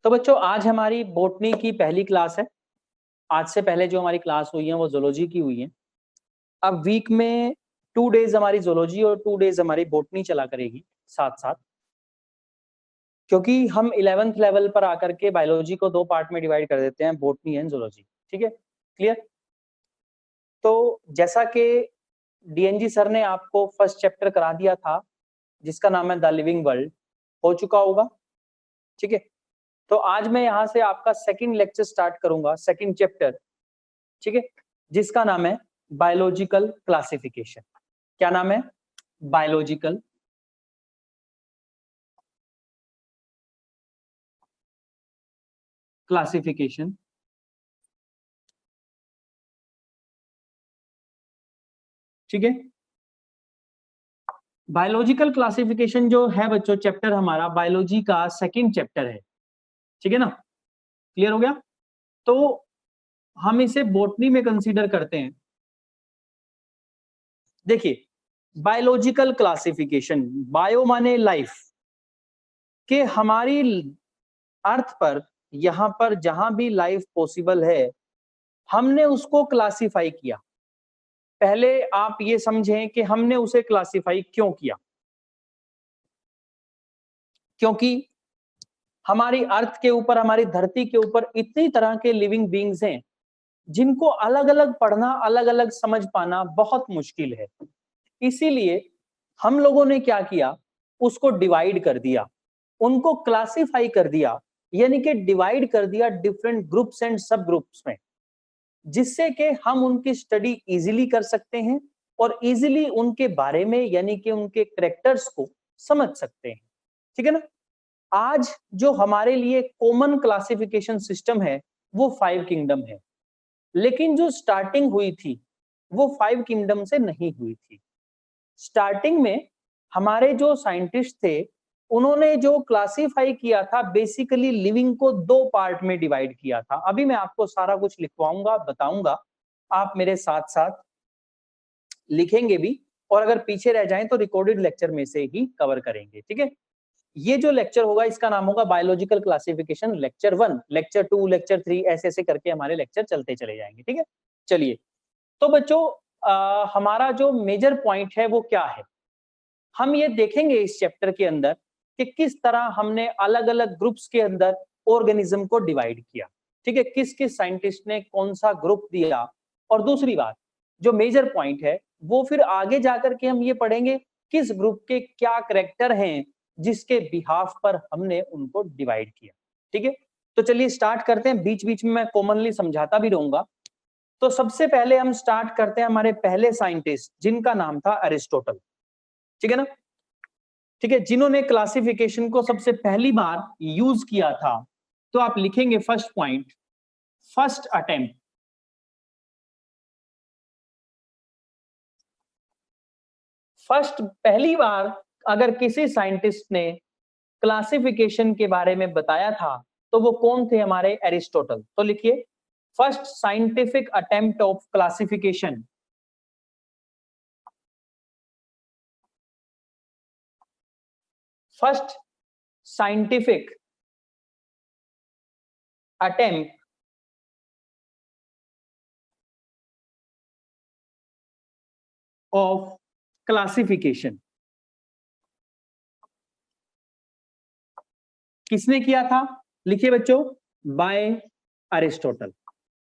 तो बच्चों आज हमारी बोटनी की पहली क्लास है। आज से पहले जो हमारी क्लास हुई है वो जोलॉजी की हुई है। अब वीक में 2 डेज हमारी जोलॉजी और 2 डेज हमारी बोटनी चला करेगी साथ साथ, क्योंकि हम 11th लेवल पर आकर के बायोलॉजी को 2 पार्ट में डिवाइड कर देते हैं, बोटनी एंड जोलॉजी। ठीक है, क्लियर। तो जैसा कि डीएनजी सर ने आपको फर्स्ट चैप्टर करा दिया था जिसका नाम है द लिविंग वर्ल्ड, हो चुका होगा। ठीक है, तो आज मैं यहाँ से आपका सेकंड लेक्चर स्टार्ट करूंगा, सेकंड चैप्टर। ठीक है, जिसका नाम है बायोलॉजिकल क्लासिफिकेशन। क्या नाम है? Biological classification. ठीक है, बायोलॉजिकल क्लासिफिकेशन जो है बच्चों चैप्टर हमारा बायोलॉजी का सेकंड चैप्टर है। ठीक है ना, क्लियर हो गया। तो हम इसे बोटनी में कंसीडर करते हैं। देखिए, बायोलॉजिकल क्लासिफिकेशन, बायो माने लाइफ, के हमारी अर्थ पर यहां पर जहां भी लाइफ पॉसिबल है हमने उसको क्लासिफाई किया। पहले आप ये समझें कि हमने उसे क्लासिफाई क्यों किया। क्योंकि हमारी अर्थ के ऊपर, हमारी धरती के ऊपर इतनी तरह के लिविंग बींग्स हैं जिनको अलग अलग पढ़ना, अलग अलग समझ पाना बहुत मुश्किल है। इसीलिए हम लोगों ने क्या किया, उसको डिवाइड कर दिया, उनको क्लासिफाई कर दिया, यानी कि डिवाइड कर दिया डिफरेंट ग्रुप्स एंड सब ग्रुप्स में, जिससे कि हम उनकी स्टडी इजीली कर सकते हैं और इजीली उनके बारे में यानी कि उनके कैरेक्टर्स को समझ सकते हैं। ठीक है ना। आज जो हमारे लिए कॉमन क्लासिफिकेशन सिस्टम है वो 5 किंगडम है, लेकिन जो स्टार्टिंग हुई थी वो 5 किंगडम से नहीं हुई थी। स्टार्टिंग में हमारे जो साइंटिस्ट थे उन्होंने जो क्लासिफाई किया था बेसिकली लिविंग को 2 पार्ट में डिवाइड किया था। अभी मैं आपको सारा कुछ लिखवाऊंगा, बताऊंगा, आप मेरे साथ साथ लिखेंगे भी, और अगर पीछे रह जाएं तो रिकॉर्डेड लेक्चर में से ही कवर करेंगे। ठीक है, ये जो लेक्चर होगा इसका नाम होगा biological classification lecture 1, lecture 2, lecture 3, ऐसे ऐसे करके हमारे लेक्चर चलते चले जाएंगे। ठीक है, चलिए। तो बच्चों हमारा जो मेजर पॉइंट है वो क्या है, हम ये देखेंगे इस चैप्टर के अंदर कि किस तरह हमने अलग अलग ग्रुप्स के अंदर ऑर्गेनिज्म को डिवाइड किया। ठीक है, किस किस साइंटिस्ट ने कौन सा ग्रुप दिया। और दूसरी बात, जो मेजर पॉइंट है वो फिर आगे जाकर के हम ये पढ़ेंगे किस ग्रुप के क्या करेक्टर हैं जिसके बिहाफ पर हमने उनको डिवाइड किया। ठीक है, तो चलिए स्टार्ट करते हैं। बीच बीच में मैं कॉमनली समझाता भी रहूंगा। तो सबसे पहले हम स्टार्ट करते हैं हमारे पहले साइंटिस्ट जिनका नाम था अरिस्टोटल। ठीक है ना, ठीक है, जिन्होंने क्लासिफिकेशन को सबसे पहली बार यूज किया था। तो आप लिखेंगे first point, first attempt. First, पहली बार अगर किसी साइंटिस्ट ने क्लासिफिकेशन के बारे में बताया था तो वो कौन थे? हमारे एरिस्टोटल। तो लिखिए first scientific attempt of classification. First scientific attempt of classification किसने किया था? लिखिए बच्चों, बाय अरिस्टोटल।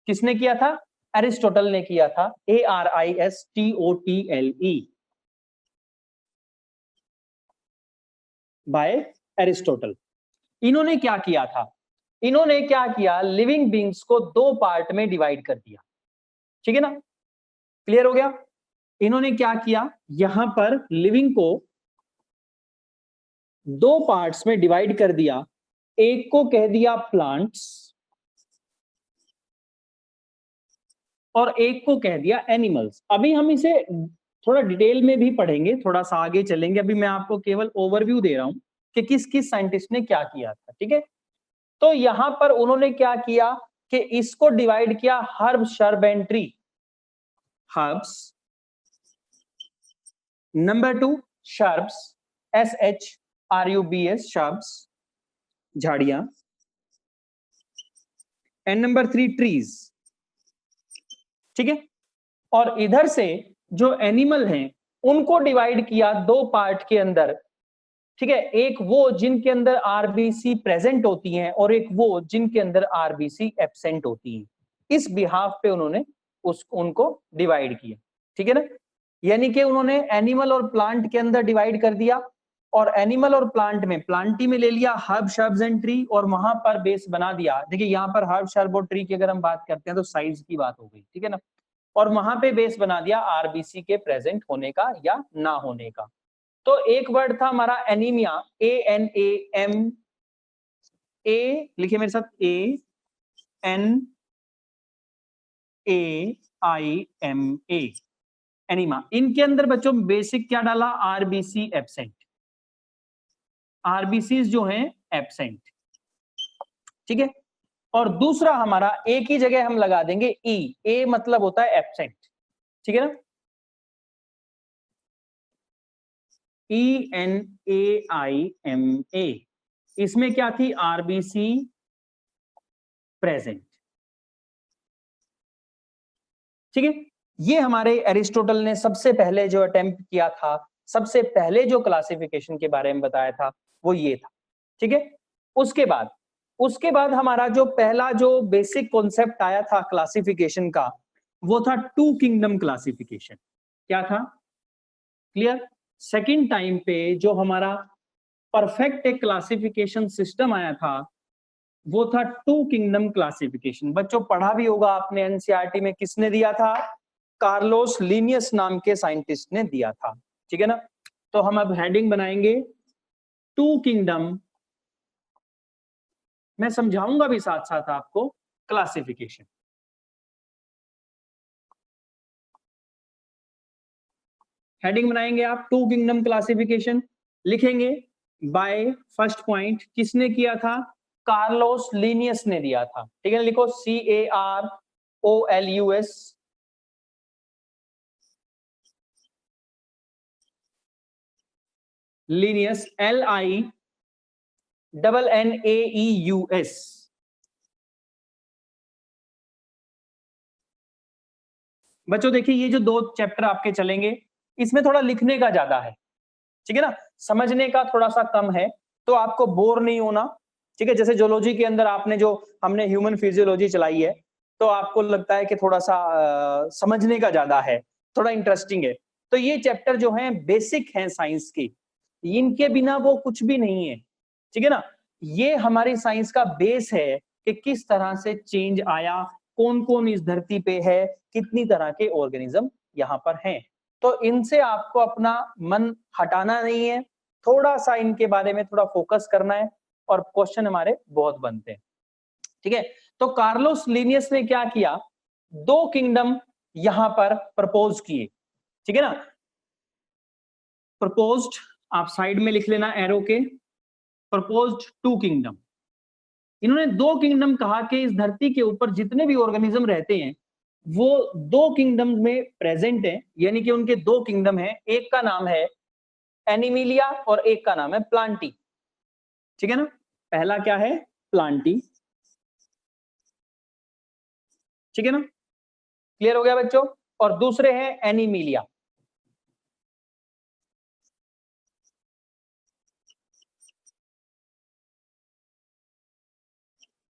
किसने किया था? अरिस्टोटल ने किया था। ARISTOTLE, by Aristotle. इन्होंने क्या किया था? इन्होंने क्या किया, लिविंग बींग्स को 2 पार्ट में डिवाइड कर दिया। ठीक है ना, क्लियर हो गया। इन्होंने क्या किया, यहां पर लिविंग को 2 पार्ट्स में डिवाइड कर दिया। एक को कह दिया प्लांट्स और एक को कह दिया एनिमल्स। अभी हम इसे थोड़ा डिटेल में भी पढ़ेंगे, थोड़ा सा आगे चलेंगे। अभी मैं आपको केवल ओवरव्यू दे रहा हूं कि किस किस साइंटिस्ट ने क्या किया था। ठीक है, तो यहां पर उन्होंने क्या किया कि इसको डिवाइड किया herb, shrub and tree. Herbs, number 2 shrubs, SHRUBS, shrubs, झाड़ियां। एंड नंबर 3 ट्रीज, ठीक है। और इधर से जो एनिमल हैं उनको डिवाइड किया दो पार्ट के अंदर, ठीक है। एक वो जिनके अंदर आरबीसी प्रेजेंट होती हैं और एक वो जिनके अंदर आरबीसी एब्सेंट होती हैं। इस बिहाफ पे उन्होंने उनको डिवाइड किया, ठीक है ना। यानी कि उन्होंने एनिमल और प्लांट के अंदर डिवाइड कर दिया, और एनिमल और प्लांट में प्लांटी में ले लिया हर्ब शर्ब्स एंड ट्री, और वहां पर बेस बना दिया। देखिए यहाँ पर हर्ब शर्ब और ट्री की अगर हम बात करते हैं तो साइज की बात हो गई, ठीक है ना। और वहां पे बेस बना दिया आरबीसी के प्रेजेंट होने का या ना होने का। तो एक वर्ड था हमारा एनीमिया, ANAM, ए लिखिए मेरे साथ, ANAIMA, एनीमा। इनके अंदर बच्चों बेसिक क्या डाला, आरबीसी एब्सेंट, आरबीसी जो हैं एब्सेंट, ठीक है। और दूसरा हमारा ए की जगह हम लगा देंगे ई, ए मतलब होता है एब्सेंट, ठीक है ना। ENAIMA, इसमें क्या थी, आरबीसी प्रेजेंट, ठीक है। ये हमारे एरिस्टोटल ने सबसे पहले जो अटेम्प्ट किया था, सबसे पहले जो क्लासिफिकेशन के बारे में बताया था वो ये था, ठीक है। उसके बाद हमारा जो पहला जो बेसिक कॉन्सेप्ट आया था क्लासिफिकेशन का, वो था टू किंगडम क्लासिफिकेशन। क्या था, क्लियर। सेकंड टाइम पे जो हमारा परफेक्ट एक क्लासिफिकेशन सिस्टम आया था वो था टू किंगडम क्लासिफिकेशन। बच्चों पढ़ा भी होगा आपने एनसीईआरटी में, किसने दिया था, कार्लोस लीनियस नाम के साइंटिस्ट ने दिया था, ठीक है ना। तो हम अब हेडिंग बनाएंगे टू किंगडम, मैं समझाऊंगा भी साथ साथ आपको क्लासिफिकेशन। हेडिंग बनाएंगे आप टू किंगडम क्लासिफिकेशन, लिखेंगे बाय फर्स्ट पॉइंट किसने किया था, कार्लोस लीनियस ने दिया था, ठीक है। लिखो CAROLUS, लीनियस LINNAEUS। बच्चों देखिए ये जो दो चैप्टर आपके चलेंगे इसमें थोड़ा लिखने का ज्यादा है, ठीक है ना, समझने का थोड़ा सा कम है, तो आपको बोर नहीं होना, ठीक है। जैसे जोलॉजी के अंदर आपने जो हमने ह्यूमन फिजियोलॉजी चलाई है तो आपको लगता है कि थोड़ा सा समझने का ज्यादा है, थोड़ा इंटरेस्टिंग है। तो ये चैप्टर जो है बेसिक हैं साइंस की, इनके बिना वो कुछ भी नहीं है, ठीक है ना। ये हमारी साइंस का बेस है कि किस तरह से चेंज आया, कौन कौन इस धरती पे है, कितनी तरह के ऑर्गेनिज्म यहाँ पर हैं। तो इनसे आपको अपना मन हटाना नहीं है, थोड़ा सा इनके बारे में थोड़ा फोकस करना है, और क्वेश्चन हमारे बहुत बनते हैं, ठीक है। तो कार्लोस लीनियस ने क्या किया, दो किंगडम यहां पर प्रपोज किए, ठीक है ना। प्रपोज्ड, आप साइड में लिख लेना एरो के, प्रपोज्ड टू किंगडम। इन्होंने दो किंगडम कहा कि इस धरती के ऊपर जितने भी ऑर्गेनिज्म रहते हैं वो दो किंगडम में प्रेजेंट है, यानी कि उनके दो किंगडम है, एक का नाम है एनिमिलिया और एक का नाम है प्लांटी, ठीक है ना। पहला क्या है, प्लांटी, ठीक है ना, क्लियर हो गया बच्चों। और दूसरे हैं एनिमिलिया,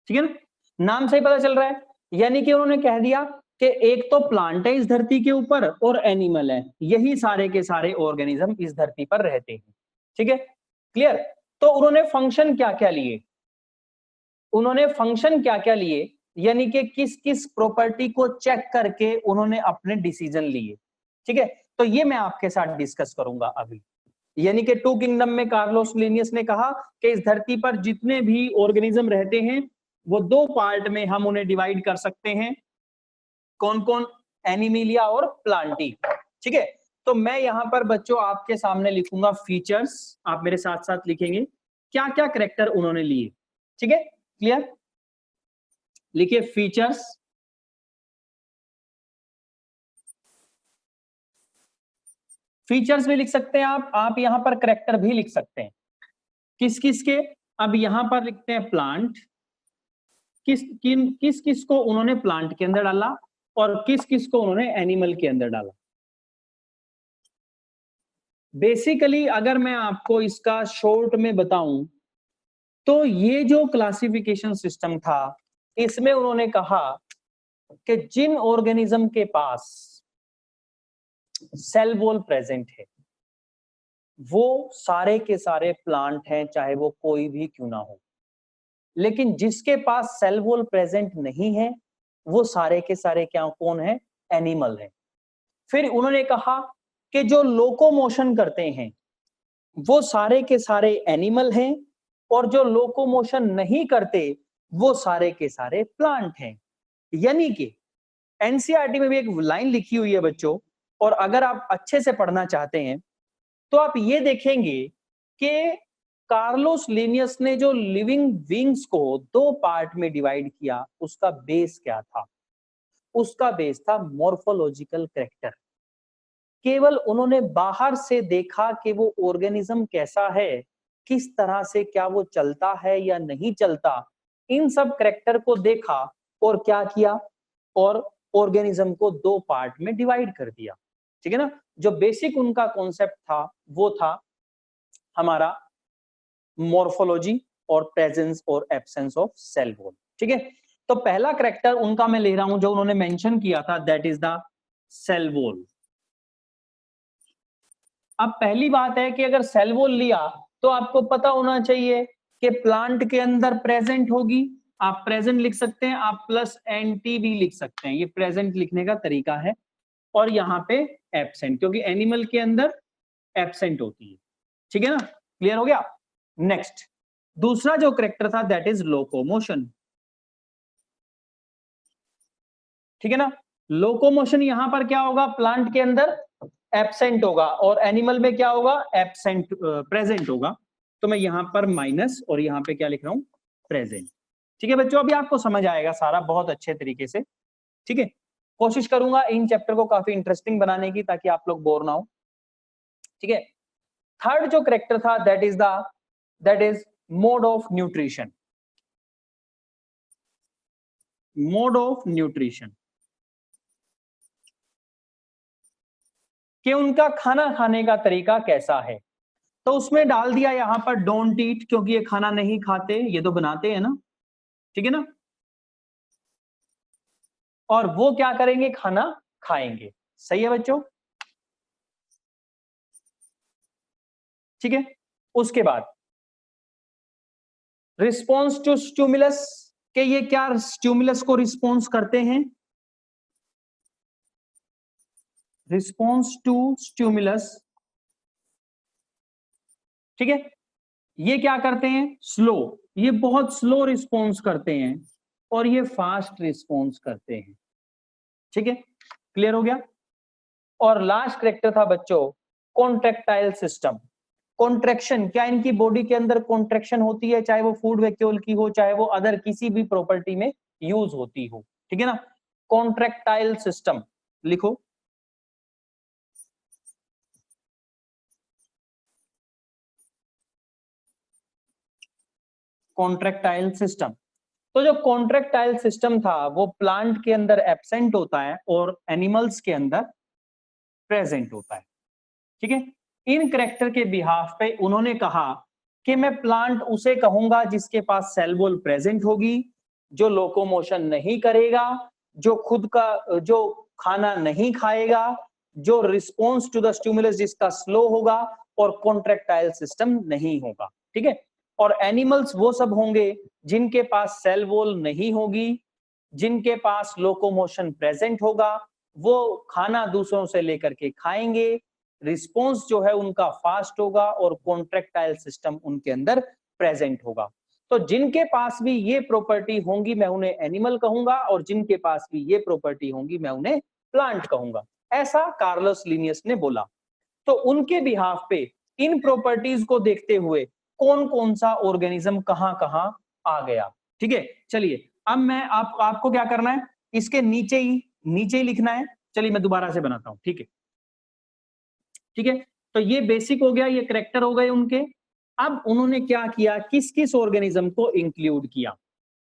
ठीक है ना, नाम से ही पता चल रहा है। यानी कि उन्होंने कह दिया कि एक तो प्लांट है इस धरती के ऊपर और एनिमल है, यही सारे के सारे ऑर्गेनिज्म इस धरती पर रहते हैं, ठीक है, क्लियर। तो उन्होंने फंक्शन क्या क्या लिए, उन्होंने फंक्शन क्या क्या लिए, यानी कि किस किस प्रॉपर्टी को चेक करके उन्होंने अपने डिसीजन लिए, ठीक है। तो ये मैं आपके साथ डिस्कस करूंगा अभी। यानी कि टू किंगडम में कार्लोस लीनियस ने कहा कि इस धरती पर जितने भी ऑर्गेनिज्म रहते हैं वो दो पार्ट में हम उन्हें डिवाइड कर सकते हैं, कौन कौन, एनिमिलिया और प्लांटी, ठीक है। तो मैं यहां पर बच्चों आपके सामने लिखूंगा फीचर्स, आप मेरे साथ साथ लिखेंगे क्या क्या कैरेक्टर उन्होंने लिए, ठीक है, क्लियर। लिखिए फीचर्स, फीचर्स भी लिख सकते हैं आप यहां पर कैरेक्टर भी लिख सकते हैं, किस किस के। अब यहां पर लिखते हैं प्लांट, किस किस को उन्होंने प्लांट के अंदर डाला और किस किस को उन्होंने एनिमल के अंदर डाला। बेसिकली अगर मैं आपको इसका शॉर्ट में बताऊं तो ये जो क्लासिफिकेशन सिस्टम था, इसमें उन्होंने कहा कि जिन ऑर्गेनिज्म के पास सेल वॉल प्रेजेंट है वो सारे के सारे प्लांट हैं, चाहे वो कोई भी क्यों ना हो। लेकिन जिसके पास सेल वॉल प्रेजेंट नहीं है वो सारे के सारे क्या कौन है, एनिमल है। फिर उन्होंने कहा कि जो लोकोमोशन करते हैं वो सारे के सारे एनिमल हैं और जो लोकोमोशन नहीं करते वो सारे के सारे प्लांट हैं। यानी कि एनसीईआरटी में भी एक लाइन लिखी हुई है बच्चों, और अगर आप अच्छे से पढ़ना चाहते हैं तो आप ये देखेंगे कि कार्लोस लिनियस ने जो लिविंग बीइंग्स को दो पार्ट में डिवाइड किया उसका बेस क्या था, उसका बेस था मॉर्फोलॉजिकल कैरेक्टर। केवल उन्होंने बाहर से देखा कि वो ऑर्गेनिज्म कैसा है, किस तरह से, क्या वो चलता है या नहीं चलता, इन सब कैरेक्टर को देखा और क्या किया, और ऑर्गेनिज्म को दो पार्ट में डिवाइड कर दिया। ठीक है ना। जो बेसिक उनका कॉन्सेप्ट था वो था हमारा मॉर्फोलॉजी और प्रेजेंस और एब्सेंस ऑफ सेल वॉल। ठीक है। तो पहला कैरेक्टर उनका मैं ले रहा हूं जो उन्होंने मेंशन किया था, that is the cell wall. अब पहली बात है कि अगर सेल वॉल लिया तो आपको पता होना चाहिए कि प्लांट के अंदर प्रेजेंट होगी। आप प्रेजेंट लिख सकते हैं, आप प्लस एनटी भी लिख सकते हैं, ये प्रेजेंट लिखने का तरीका है। और यहाँ पे एब्सेंट, क्योंकि एनिमल के अंदर एब्सेंट होती है। ठीक है ना, क्लियर हो गया। नेक्स्ट दूसरा जो कैरेक्टर था दैट इज लोकोमोशन। ठीक है ना। लोकोमोशन यहां पर क्या होगा, प्लांट के अंदर एब्सेंट होगा और एनिमल में क्या होगा, एब्सेंट प्रेजेंट होगा। तो मैं यहां पर माइनस और यहां पे क्या लिख रहा हूं, प्रेजेंट। ठीक है बच्चों, अभी आपको समझ आएगा सारा बहुत अच्छे तरीके से। ठीक है, कोशिश करूंगा इन चैप्टर को काफी इंटरेस्टिंग बनाने की ताकि आप लोग बोर ना हो। ठीक है। थर्ड जो कैरेक्टर था that is mode of nutrition. Mode of nutrition कि उनका खाना खाने का तरीका कैसा है। तो उसमें डाल दिया यहां पर डोंट ईट, क्योंकि ये खाना नहीं खाते, ये तो बनाते हैं ना। ठीक है ना। और वो क्या करेंगे, खाना खाएंगे। सही है बच्चों। ठीक है। उसके बाद रिस्पॉन्स टू स्टिमुलस, के ये क्या स्टिमुलस को रिस्पॉन्स करते हैं, रिस्पॉन्स टू स्टिमुलस। ठीक है। ये क्या करते हैं, स्लो, ये बहुत स्लो रिस्पॉन्स करते हैं और ये फास्ट रिस्पॉन्स करते हैं। ठीक है, क्लियर हो गया। और लास्ट कैरेक्टर था बच्चों कॉन्ट्रैक्टाइल सिस्टम। कॉन्ट्रैक्शन, क्या इनकी बॉडी के अंदर कॉन्ट्रैक्शन होती है, चाहे वो फूड वैक्यूल की हो, चाहे वो अदर किसी भी प्रॉपर्टी में यूज होती हो। ठीक है ना। कॉन्ट्रैक्टाइल सिस्टम लिखो। Contractile system. तो जो कॉन्ट्रैक्टाइल सिस्टम था वो प्लांट के अंदर एब्सेंट होता है और एनिमल्स के अंदर प्रेजेंट होता है। ठीक है। इन कैरेक्टर के बिहाफ पे उन्होंने कहा कि मैं प्लांट उसे कहूंगा जिसके पास सेल वॉल प्रेजेंट होगी, जो लोकोमोशन नहीं करेगा, जो खुद का जो खाना नहीं खाएगा, जो रिस्पॉन्स टू द स्टिमुलस जिसका स्लो होगा और कॉन्ट्रैक्टाइल सिस्टम नहीं होगा। ठीक है। और एनिमल्स वो सब होंगे जिनके पास सेल वॉल नहीं होगी, जिनके पास लोकोमोशन प्रेजेंट होगा, वो खाना दूसरों से लेकर के खाएंगे, रिस्पॉन्स जो है उनका फास्ट होगा और कॉन्ट्रैक्टाइल सिस्टम उनके अंदर प्रेजेंट होगा। तो जिनके पास भी ये प्रॉपर्टी होंगी मैं उन्हें एनिमल कहूंगा, और जिनके पास भी ये प्रॉपर्टी होंगी मैं उन्हें प्लांट कहूंगा। ऐसा कार्लोस लिनियस ने बोला। तो उनके बिहाफ पे इन प्रॉपर्टीज को देखते हुए कौन कौन सा ऑर्गेनिज्म कहां कहां आ गया। ठीक है। चलिए अब मैं आपको क्या करना है, इसके नीचे ही लिखना है। चलिए मैं दोबारा से बनाता हूं। ठीक है। ठीक है। तो ये बेसिक हो गया, ये करेक्टर हो गए उनके। अब उन्होंने क्या किया, किस किस ऑर्गेनिज्म को इंक्लूड किया।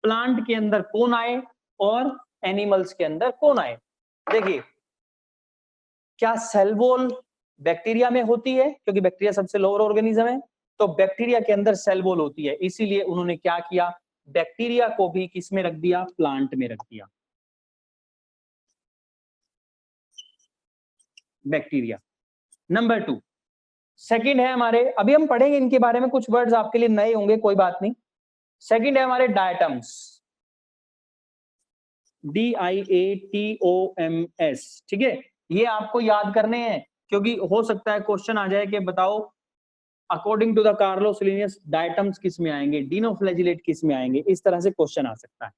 प्लांट के अंदर कौन आए और एनिमल्स के अंदर कौन आए। देखिए, क्या सेल वॉल बैक्टीरिया में होती है, क्योंकि बैक्टीरिया सबसे लोअर ऑर्गेनिज्म है, तो बैक्टीरिया के अंदर सेल वॉल होती है, इसीलिए उन्होंने क्या किया, बैक्टीरिया को भी किस में रख दिया, प्लांट में रख दिया, बैक्टीरिया। नंबर 2, सेकंड है हमारे, अभी हम पढ़ेंगे इनके बारे में, कुछ वर्ड्स आपके लिए नए होंगे, कोई बात नहीं। सेकंड है हमारे डायटम्स, DIATOMS, ठीक है, ये आपको याद करने हैं, क्योंकि हो सकता है क्वेश्चन आ जाए कि बताओ according to the Carlos Linnaeus diatoms किस में आएंगे, डिनोफ्लैजिलेट किस में आएंगे, इस तरह से क्वेश्चन आ सकता है।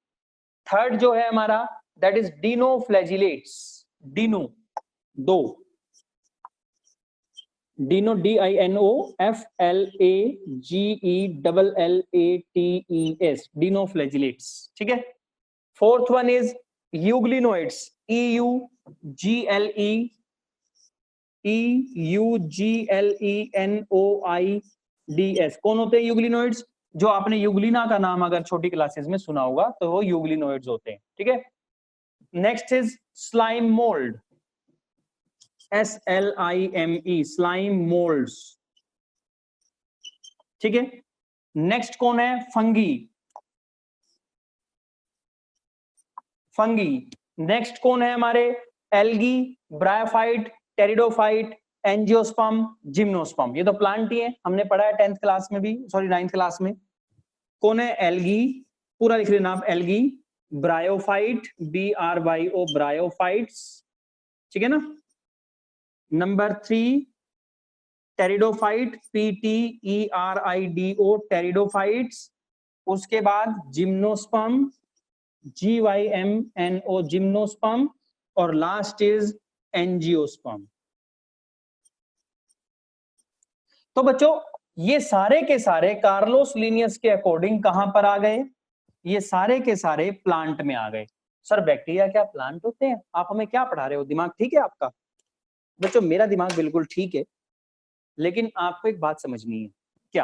थर्ड जो है हमारा, दैट इज डिनोफ्लैजिलेट्स, डिनो, दो, डिनो DINOFLAGELLATES, डिनोफ्लैजिलेट्स, ठीक है। Fourth one is euglenoids, EUGLENOIDS, कौन होते हैं यूग्लिनोइड्स, जो आपने यूग्लिना का नाम अगर छोटी क्लासेस में सुना होगा तो वो यूग्लिनोइड्स होते हैं, ठीक है। Next is slime mould, SLIME, slime moulds, ठीक है। नेक्स्ट कौन है, फंगी, फंगी। नेक्स्ट कौन है हमारे, algae, bryophyte, pteridophyte, angiosperm, gymnosperm, ये तो प्लांट ही है, हमने पढ़ा है 10th क्लास में भी, सॉरी 9th क्लास में। कौन है, एल्गी, पूरा लिख लेना आप, एल्गी, ब्रायोफाइट, BRYO, ब्रायोफाइट्स, ठीक है ना। Number 3 pteridophyte, PTERIDO, pteridophytes. उसके बाद जिम्नोस्पर्म, GYMNO, जिम्नोस्पर्म, और लास्ट इज एंजियोस्पर्म। तो बच्चों ये सारे के सारे कार्लोस लिनियस के अकॉर्डिंग कहां पर आ गए, ये सारे के सारे प्लांट में आ गए। सर बैक्टीरिया क्या प्लांट होते हैं, आप हमें क्या पढ़ा रहे हो, दिमाग ठीक है आपका? बच्चों मेरा दिमाग बिल्कुल ठीक है, लेकिन आपको एक बात समझनी है, क्या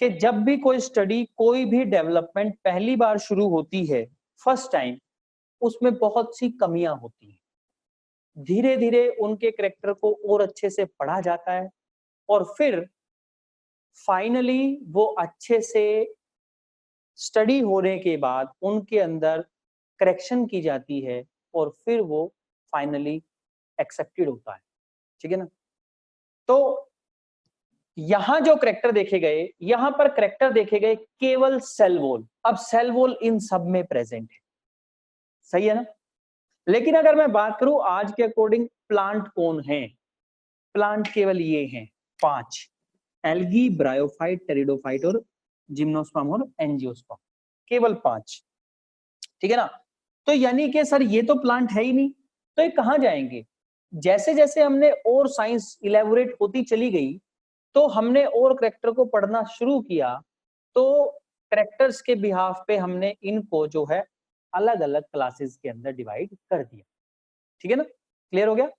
कि जब भी कोई स्टडी, कोई भी डेवलपमेंट पहली बार शुरू होती है, फर्स्ट टाइम, उसमें बहुत सी कमियां होती हैं। धीरे धीरे उनके कैरेक्टर को और अच्छे से पढ़ा जाता है, और फिर फाइनली वो अच्छे से स्टडी होने के बाद उनके अंदर करेक्शन की जाती है, और फिर वो फाइनली एक्सेप्टेड होता है, ठीक है ना। तो यहां जो करेक्टर देखे गए, यहां पर करेक्टर देखे गए केवल सेल वॉल। अब सेल वॉल इन सब में प्रेजेंट है, सही है ना। लेकिन अगर मैं बात करूं आज के अकॉर्डिंग, प्लांट कौन है, प्लांट केवल ये हैं 5, एल्गी, ब्रायोफाइट, टेरिडोफाइट और जिम्नोस्पर्म और एंजियोस्पर्म, केवल 5, ठीक है ना। तो यानी कि सर ये तो प्लांट है ही नहीं, तो ये कहां जाएंगे। जैसे जैसे हमने और साइंस इलेबोरेट होती चली गई, तो हमने और करेक्टर को पढ़ना शुरू किया, तो करेक्टर्स के बिहाफ पे हमने इनको जो है अलग अलग क्लासेस के अंदर डिवाइड कर दिया, ठीक है ना, क्लियर हो गया।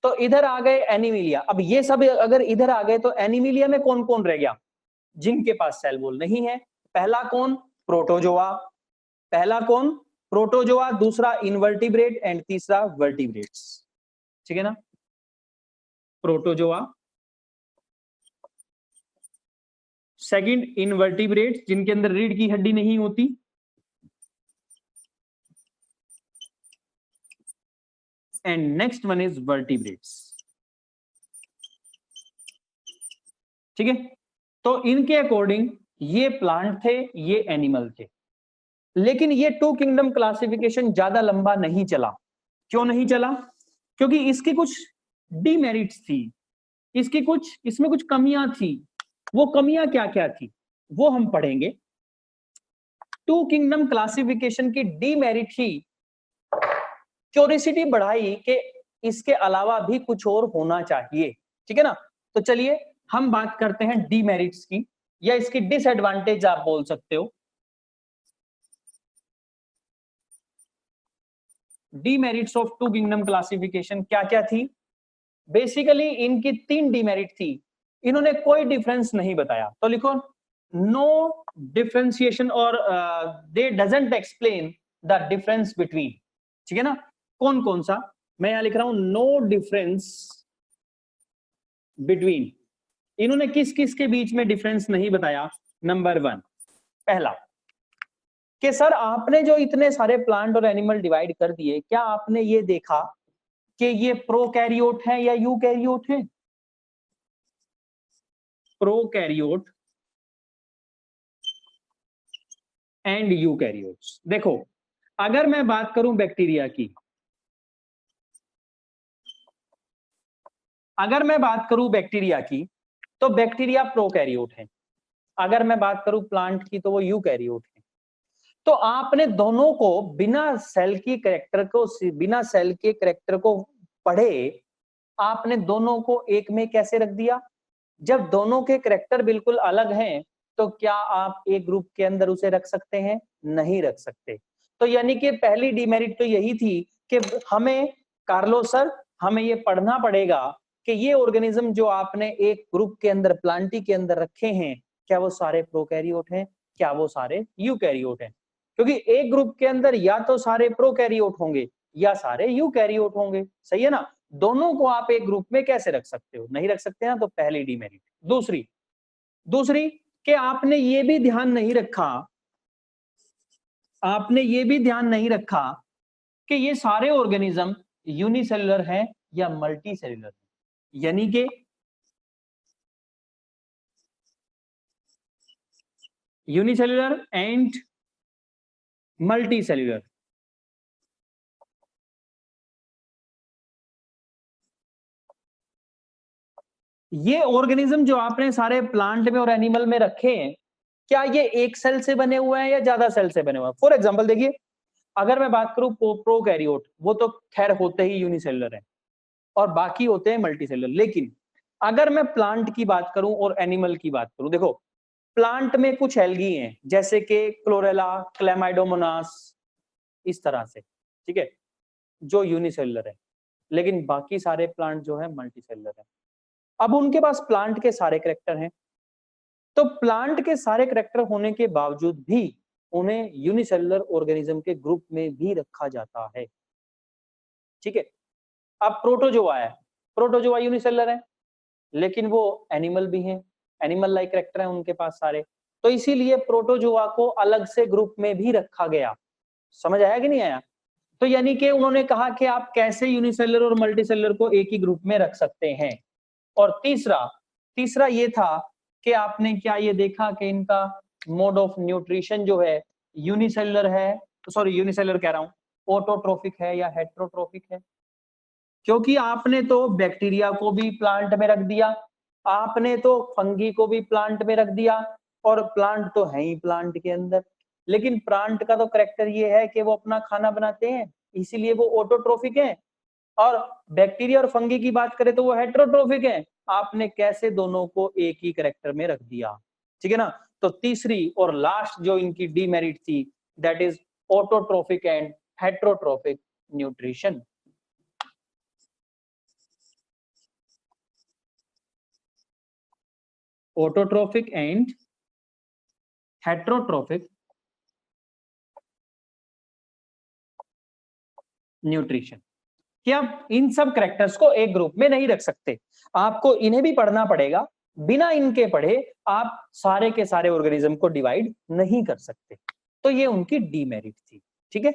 तो इधर आ गए एनिमिलिया। अब ये सब अगर इधर आ गए तो एनिमिलिया में कौन कौन रह गया, जिनके पास सेल वॉल नहीं है। पहला कौन, प्रोटोजोआ, पहला कौन, प्रोटोजोआ, दूसरा इनवर्टिब्रेट एंड तीसरा वर्टिब्रेट्स, ठीक है ना। प्रोटोजोआ, सेकंड इनवर्टिब्रेट्स, जिनके अंदर रीढ़ की हड्डी नहीं होती, and next one is vertebrates, ठीक है। तो इनके अकॉर्डिंग ये प्लांट थे, ये एनिमल थे। लेकिन ये 2 किंगडम क्लासिफिकेशन ज्यादा लंबा नहीं चला। क्यों नहीं चला, क्योंकि इसकी कुछ डीमेरिट्स थी, इसकी कुछ, इसमें कुछ कमियां थी। वो कमियां क्या क्या थी वो हम पढ़ेंगे। 2 किंगडम क्लासिफिकेशन की डीमेरिट ही क्यूरियोसिटी बढ़ाई कि इसके अलावा भी कुछ और होना चाहिए, ठीक है ना। तो चलिए हम बात करते हैं डीमेरिट्स की, या इसकी डिसएडवांटेज आप बोल सकते हो। डीमेरिट्स ऑफ 2 किंगडम क्लासिफिकेशन क्या क्या थी। बेसिकली इनकी 3 डीमेरिट थी, इन्होंने कोई डिफरेंस नहीं बताया। तो लिखो, नो डिफरेंशिएशन और दे doesn't explain the difference between, ठीक है ना। कौन कौन सा, मैं यहां लिख रहा हूं नो डिफरेंस बिटवीन, इन्होंने किस किस के बीच में डिफरेंस नहीं बताया। नंबर 1, पहला कि सर आपने जो इतने सारे प्लांट और एनिमल डिवाइड कर दिए, क्या आपने ये देखा कि ये प्रोकैरियोट है या यूकैरियोट है। Prokaryote and eukaryotes. देखो अगर मैं बात करूं बैक्टीरिया की, अगर मैं बात करूं बैक्टीरिया की तो बैक्टीरिया प्रोकैरियोट है, अगर मैं बात करूं प्लांट की तो वो यूकैरियोट है। तो आपने दोनों को बिना सेल की कैरेक्टर को, बिना सेल के कैरेक्टर को पढ़े आपने दोनों को एक में कैसे रख दिया। जब दोनों के कैरेक्टर बिल्कुल अलग हैं तो क्या आप एक ग्रुप के अंदर उसे रख सकते हैं, नहीं रख सकते। तो यानी कि पहली डिमेरिट तो यही थी कि हमें कार्लो सर हमें ये पढ़ना पड़ेगा कि ये ऑर्गेनिज्म जो आपने एक ग्रुप के अंदर प्लांटी के अंदर रखे हैं, क्या वो सारे प्रोकैरियोट हैं, क्या वो सारे यूकैरियोट हैं। क्योंकि एक ग्रुप के अंदर या तो सारे प्रोकैरियोट होंगे या सारे यूकैरियोट होंगे, सही है ना। दोनों को आप एक ग्रुप में कैसे रख सकते हो, नहीं रख सकते ना, तो पहली डिमेरिट। दूसरी दूसरी कि आपने ये भी ध्यान नहीं रखा, आपने ये भी ध्यान नहीं रखा कि ये सारे ऑर्गेनिज्म यूनिसेलुलर हैं या मल्टी सेलुलर है। यानी कि यूनिसेलुलर एंड मल्टी सेलुलर। ये ऑर्गेनिज्म जो आपने सारे प्लांट में और एनिमल में रखे हैं, क्या ये एक सेल से बने हुए हैं या ज्यादा सेल से बने हुए हैं। फॉर एग्जाम्पल देखिए, अगर मैं बात करूं प्रोकैरियोट, वो तो खैर होते ही यूनिसेलुलर है और बाकी होते हैं मल्टीसेलुलर। लेकिन अगर मैं प्लांट की बात करूं और एनिमल की बात करूं, देखो प्लांट में कुछ एल्गी हैं जैसे कि क्लोरेला, क्लेमाइडोमोनास, इस तरह से, ठीक है, जो यूनिसेलुलर है। लेकिन बाकी सारे प्लांट जो है मल्टीसेलुलर है। अब उनके पास प्लांट के सारे कैरेक्टर हैं, तो प्लांट के सारे कैरेक्टर होने के बावजूद भी उन्हें यूनिसेलुलर ऑर्गेनिज्म के ग्रुप में भी रखा जाता है, ठीक है। अब प्रोटोजोआ है, प्रोटोजोआ यूनिसेलुलर है लेकिन वो एनिमल भी हैं, एनिमल लाइक कैरेक्टर हैं उनके पास सारे, तो इसीलिए प्रोटोजोआ को अलग से ग्रुप में भी रखा गया। समझ आया कि नहीं आया। तो यानी कि उन्होंने कहा कि आप कैसे यूनिसेलुलर और मल्टीसेलुलर को एक ही ग्रुप में रख सकते हैं। और तीसरा तीसरा ये था कि आपने क्या ये देखा कि इनका मोड ऑफ न्यूट्रिशन जो है यूनिसेलुलर है, सॉरी यूनिसेलुलर कह रहा हूं, ऑटोट्रोफिक है या हेट्रोट्रोफिक है। क्योंकि आपने तो बैक्टीरिया को भी प्लांट में रख दिया, आपने तो फंगी को भी प्लांट में रख दिया, और प्लांट तो है ही प्लांट के अंदर। लेकिन प्लांट का तो करेक्टर ये है कि वो अपना खाना बनाते हैं, इसीलिए वो ऑटोट्रोफिक है। और बैक्टीरिया और फंगी की बात करें तो वो हेट्रोट्रोफिक है। आपने कैसे दोनों को एक ही करेक्टर में रख दिया, ठीक है ना। तो तीसरी और लास्ट जो इनकी डीमेरिट थी, that is autotrophic and heterotrophic nutrition. Autotrophic and heterotrophic nutrition, कि आप इन सब करेक्टर्स को एक ग्रुप में नहीं रख सकते, आपको इन्हें भी पढ़ना पड़ेगा। बिना इनके पढ़े आप सारे के सारे ऑर्गेनिज्म को डिवाइड नहीं कर सकते। तो ये उनकी डीमेरिट थी, ठीक है।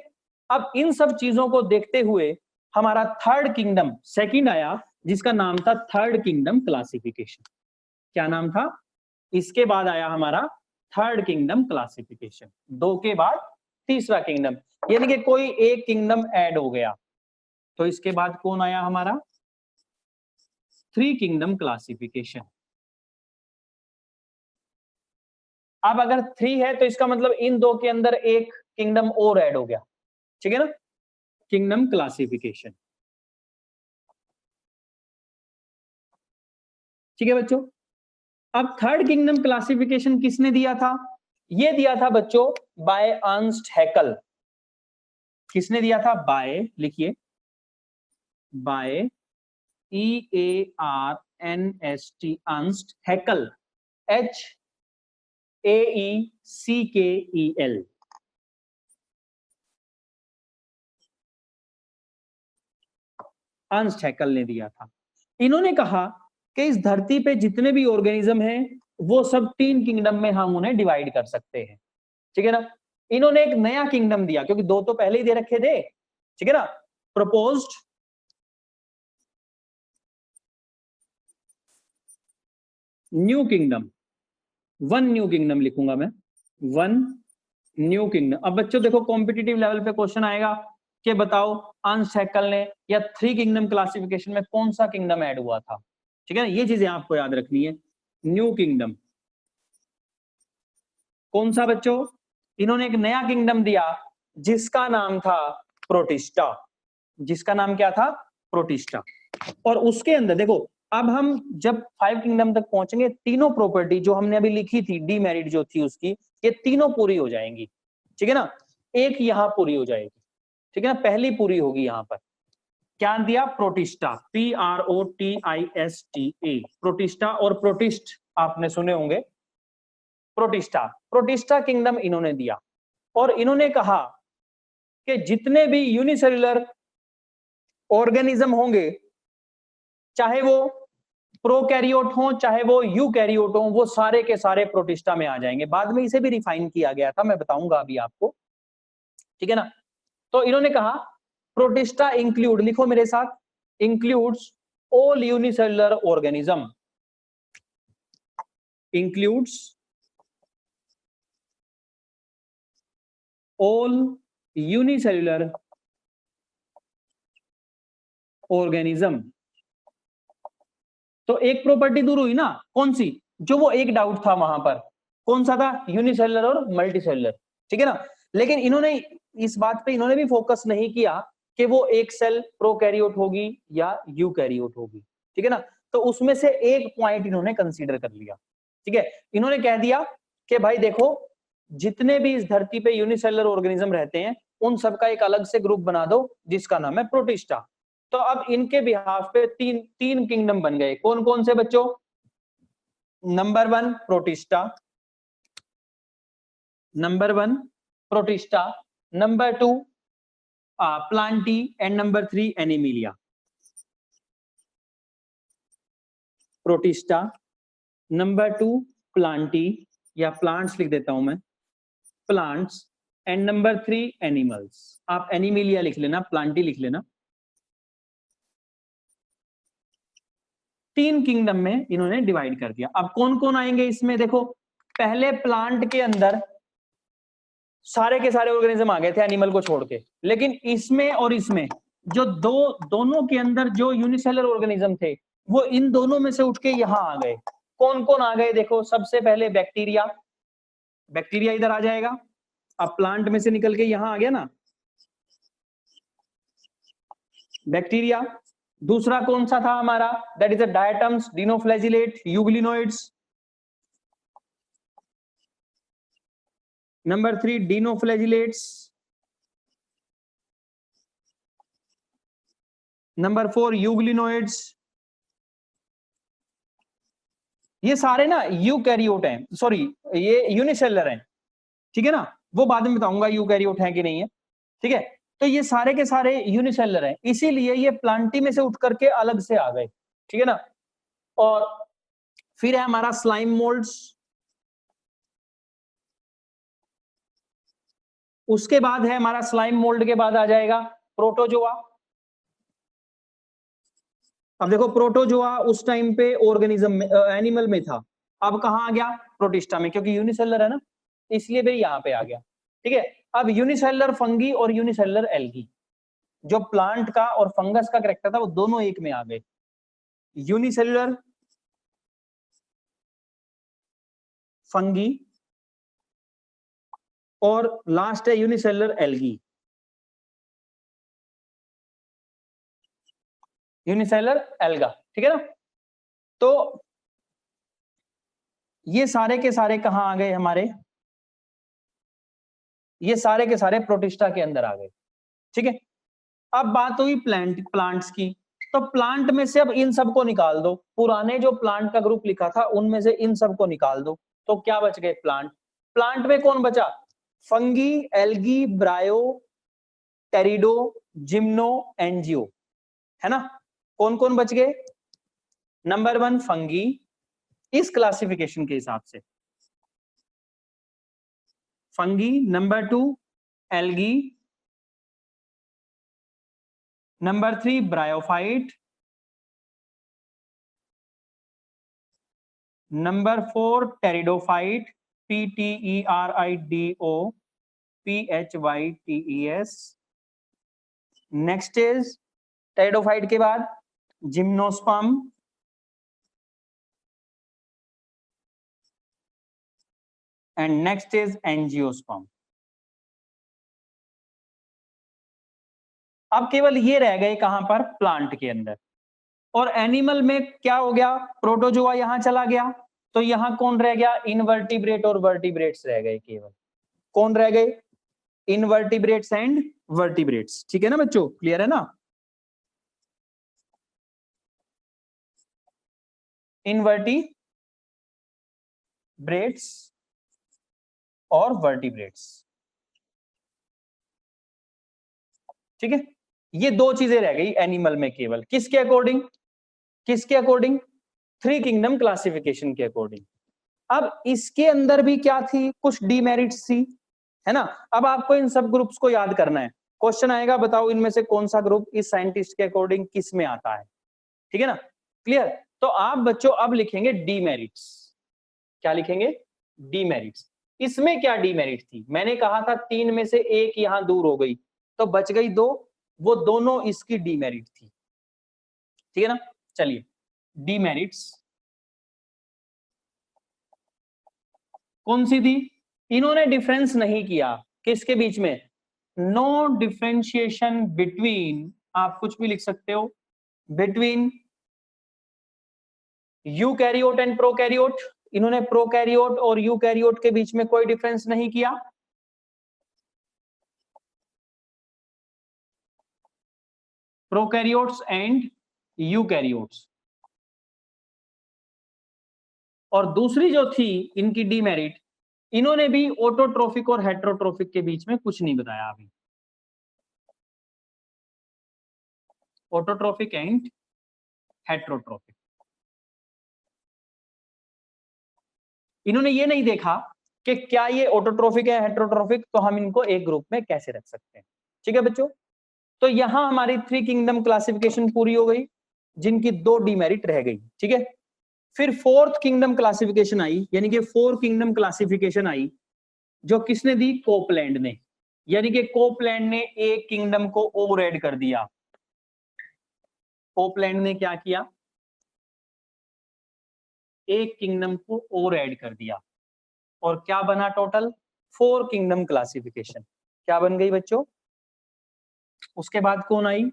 अब इन सब चीजों को देखते हुए हमारा थर्ड किंगडम सेकंड आया, जिसका नाम था थर्ड किंगडम क्लासिफिकेशन। क्या नाम था, इसके बाद आया हमारा थर्ड किंगडम क्लासिफिकेशन, दो के बाद तीसरा किंगडम, यानी कि कोई एक किंगडम ऐड हो गया। तो इसके बाद कौन आया हमारा, थ्री किंगडम क्लासिफिकेशन। अब अगर थ्री है तो इसका मतलब इन दो के अंदर एक किंगडम और ऐड हो गया, ठीक है ना, किंगडम क्लासिफिकेशन। ठीक है बच्चों। अब थर्ड किंगडम क्लासिफिकेशन किसने दिया था, ये दिया था बच्चों बाय अर्नस्ट हैकल। किसने दिया था, बाय, लिखिए बाय, EARNST, अर्नस्ट हैकल, AECKEL। अंश हैकल ने दिया था। इन्होंने कहा कि इस धरती पे जितने भी ऑर्गेनिज्म हैं वो सब 3 किंगडम में हम उन्हें डिवाइड कर सकते हैं, ठीक है ना। इन्होंने एक नया किंगडम दिया, क्योंकि 2 तो पहले ही दे रखे थे, ठीक है ना। Proposed new kingdom, 1 new kingdom लिखूंगा मैं, 1 न्यू किंगडम। अब बच्चों देखो कॉम्पिटिटिव लेवल पे क्वेश्चन आएगा कि बताओ अंश हैकल ने या 3 किंगडम क्लासिफिकेशन में कौन सा किंगडम ऐड हुआ था, ठीक है ना। ये चीजें आपको याद रखनी है। न्यू किंगडम कौन सा बच्चों? इन्होंने एक नया किंगडम दिया जिसका नाम था प्रोटिस्टा। जिसका नाम क्या था? प्रोटिस्टा। और उसके अंदर देखो, अब हम जब 5 किंगडम तक पहुंचेंगे, तीनों प्रॉपर्टी जो हमने अभी लिखी थी, डीमेरिट जो थी उसकी, ये तीनों पूरी हो जाएंगी, ठीक है ना। एक यहां पूरी हो जाएगी, ठीक है ना, पहली पूरी होगी यहां पर। क्या दिया? Protista, PROTISTA, protista. और प्रोटिस्ट आपने सुने होंगे, प्रोटिस्टा। प्रोटिस्टा किंगडम इन्होंने दिया, और इन्होंने कहा कि जितने भी यूनिसेल्युलर ऑर्गेनिज्म होंगे, चाहे वो प्रोकैरियोट हो चाहे वो यूकैरियोट हो, वो सारे के सारे प्रोटिस्टा में आ जाएंगे। बाद में इसे भी रिफाइन किया गया था, मैं बताऊंगा अभी आपको, ठीक है ना। तो इन्होंने कहा प्रोटिस्टा इंक्लूड, लिखो मेरे साथ, includes all unicellular organism, includes all unicellular organism. तो एक प्रॉपर्टी दूर हुई ना, कौन सी? जो वो एक डाउट था वहां पर, कौन सा था? यूनिसेल्युलर और मल्टीसेल्युलर, ठीक है ना। लेकिन इन्होंने इस बात पे इन्होंने भी फोकस नहीं किया कि वो एक सेल प्रोकैरियोट होगी या यूकैरियोट होगी, ठीक है ना। तो उसमें से एक पॉइंट इन्होंने कंसीडर कर लिया, ठीक है। इन्होंने कह दिया कि भाई देखो, जितने भी इस धरती पे यूनिसेल्युलर ऑर्गेनिज्म रहते हैं उन सबका एक अलग से ग्रुप बना दो जिसका नाम है प्रोटिस्टा। तो अब इनके बिहाफ पे तीन किंगडम बन गए। कौन कौन से बच्चों? Number 1 protista, number 1 protista, number 2 Plantae, and number 3 Animalia. Protista, number 2 Plantae, या प्लांट्स लिख देता हूं मैं, प्लांट्स, एंड नंबर 3 एनिमल्स। आप एनिमिलिया लिख लेना, प्लांटी लिख लेना। 3 किंगडम में इन्होंने डिवाइड कर दिया। अब कौन कौन आएंगे इसमें? देखो, पहले प्लांट के अंदर सारे के सारे ऑर्गेनिज्म आ गए थे एनिमल को छोड़ के, लेकिन इसमें और इसमें जो दोनों के अंदर जो यूनिसेलुलर ऑर्गेनिज्म थे वो इन दोनों में से उठ के यहां आ गए। कौन कौन आ गए? देखो, सबसे पहले बैक्टीरिया, बैक्टीरिया इधर आ जाएगा। अब प्लांट में से निकल के यहां आ गया ना बैक्टीरिया। दूसरा कौन सा था हमारा? That is the diatoms, dinoflagellate, euglenoids. Number 3 dinoflagellates. Number 4 euglenoids. ये सारे ना यूकैरियोट हैं, सॉरी ये यूनिसेलुलर हैं, ठीक है ना। वो बाद में बताऊंगा यूकैरियोट है कि नहीं है, ठीक है। तो ये सारे के सारे यूनिसेलुलर हैं, इसीलिए ये प्लांटी में से उठ करके अलग से आ गए, ठीक है ना। और फिर है हमारा स्लाइम मोल्ड्स। उसके बाद है हमारा स्लाइम मोल्ड के बाद आ जाएगा प्रोटोजोआ। अब देखो, प्रोटोजोआ उस टाइम पे ऑर्गेनिज्म में, एनिमल में था। अब कहां आ गया? प्रोटिस्टा में, क्योंकि यूनिसेलुलर है ना, इसलिए भी यहां पे आ गया, ठीक है। अब यूनिसेलुलर फंगी और यूनिसेलुलर एल्गी, जो प्लांट का और फंगस का कैरेक्टर था वो दोनों एक में आ गए। यूनिसेलुलर फंगी और लास्ट है यूनिसेलुलर एल्गी, यूनिसेलुलर एल्गा, ठीक है ना। तो ये सारे के सारे कहां आ गए हमारे? ये सारे के सारे प्रोटिस्टा के अंदर आ गए, ठीक है। अब बात हुई प्लांट्स की। तो प्लांट में से अब इन सबको निकाल दो, पुराने जो प्लांट का ग्रुप लिखा था उनमें से इन सबको निकाल दो, तो क्या बच गए? प्लांट। प्लांट में कौन बचा? फंगी, एल्गी, ब्रायो, टेरिडो, जिम्नो, एंजियो, है ना? कौन कौन बच गए? नंबर 1 फंगी, इस क्लासिफिकेशन के हिसाब से fungi, number 2 algae, number 3 bryophyte, number 4 pteridophyte, PTERIDO PHYTES। Next is pteridophyte के बाद gymnosperm, and next is angiosperm. अब केवल ये रह गए कहां पर? प्लांट के अंदर। और एनिमल में क्या हो गया? प्रोटोजोआ यहां चला गया, तो यहां कौन रह गया? इनवर्टिब्रेट और वर्टिब्रेट्स रह गए केवल। कौन रह गए? Invertebrates and vertebrates. ठीक है ना बच्चों, क्लियर है ना? इनवर्टिब्रेट्स और वर्टिब्रेट्स। ठीक है, ये दो चीजें रह गई एनिमल में केवल। किसके अकॉर्डिंग? किसके अकॉर्डिंग? थ्री किंगडम क्लासिफिकेशन के अकॉर्डिंग। अब इसके अंदर भी क्या थी? कुछ डीमेरिट्स थी, है ना? अब आपको इन सब ग्रुप्स को याद करना है। क्वेश्चन आएगा, बताओ इनमें से कौन सा ग्रुप इस साइंटिस्ट के अकॉर्डिंग किस में आता है। ठीक है ना? क्लियर? तो आप बच्चों अब लिखेंगे डीमेरिट्स। क्या लिखेंगे? डीमेरिट्स। इसमें क्या डीमेरिट थी? मैंने कहा था 3 में से 1 यहां दूर हो गई, तो बच गई 2, वो दोनों इसकी डीमेरिट थी। ठीक है ना? चलिए, डीमेरिट्स कौन सी थी? इन्होंने डिफरेंस नहीं किया किसके बीच में? नो डिफरेंशिएशन बिटवीन, आप कुछ भी लिख सकते हो, बिटवीन यूकैरियोट एंड प्रोकैरियोट। इन्होंने प्रोकैरियोट और यूकैरियोट के बीच में कोई डिफरेंस नहीं किया। Prokaryotes and eukaryotes. और दूसरी जो थी इनकी डीमेरिट, इन्होंने भी ऑटोट्रोफिक और हेट्रोट्रोफिक के बीच में कुछ नहीं बताया अभी। ऑटोट्रोफिक एंड हेट्रोट्रोफिक, इन्होंने ये नहीं देखा कि क्या ये ऑटोट्रोफिक है हेट्रोट्रोफिक, तो हम इनको एक ग्रुप में कैसे रख सकते हैं। ठीक है बच्चों, तो यहां हमारी थ्री किंगडम क्लासिफिकेशन पूरी हो गई, जिनकी 2 डीमेरिट रह गई। ठीक है, फिर फोर्थ किंगडम क्लासिफिकेशन आई, यानी कि 4 किंगडम क्लासिफिकेशन आई, जो किसने दी? कोपलैंड ने। यानी कि कोपलैंड ने एक किंगडम को और ऐड कर दिया। कोपलैंड ने क्या किया? एक किंगडम को और ऐड कर दिया, और क्या बना? Total 4 kingdom classification. क्या बन गई बच्चों? उसके बाद कौन आई?